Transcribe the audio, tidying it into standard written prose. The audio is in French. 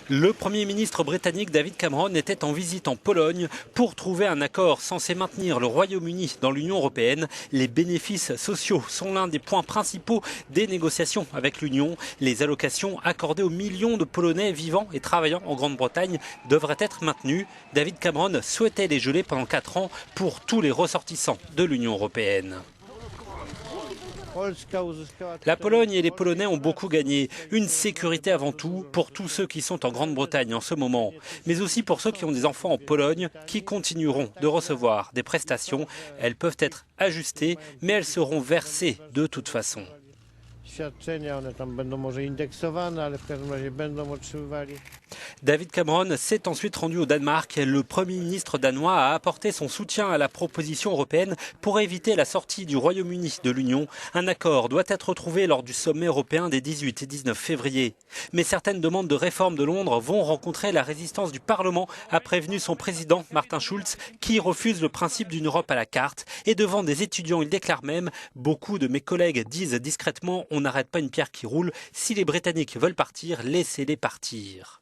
Le Premier ministre britannique David Cameron était en visite en Pologne pour trouver un accord censé maintenir le Royaume-Uni dans l'Union européenne. Les bénéfices sociaux sont l'un des points principaux des négociations avec l'Union. Les allocations accordées aux millions de Polonais vivant et travaillant en Grande-Bretagne devraient être maintenues. David Cameron souhaitait les geler pendant 4 ans pour tous les ressortissants de l'Union européenne. La Pologne et les Polonais ont beaucoup gagné. Une sécurité avant tout pour tous ceux qui sont en Grande-Bretagne en ce moment, mais aussi pour ceux qui ont des enfants en Pologne qui continueront de recevoir des prestations. Elles peuvent être ajustées, mais elles seront versées de toute façon. David Cameron s'est ensuite rendu au Danemark. Le Premier ministre danois a apporté son soutien à la proposition européenne pour éviter la sortie du Royaume-Uni de l'Union. Un accord doit être trouvé lors du sommet européen des 18 et 19 février. Mais certaines demandes de réforme de Londres vont rencontrer la résistance du Parlement, a prévenu son président Martin Schulz, qui refuse le principe d'une Europe à la carte. Et devant des étudiants, il déclare même « Beaucoup de mes collègues disent discrètement on n'arrête pas une pierre qui roule. Si les Britanniques veulent partir, laissez-les partir ».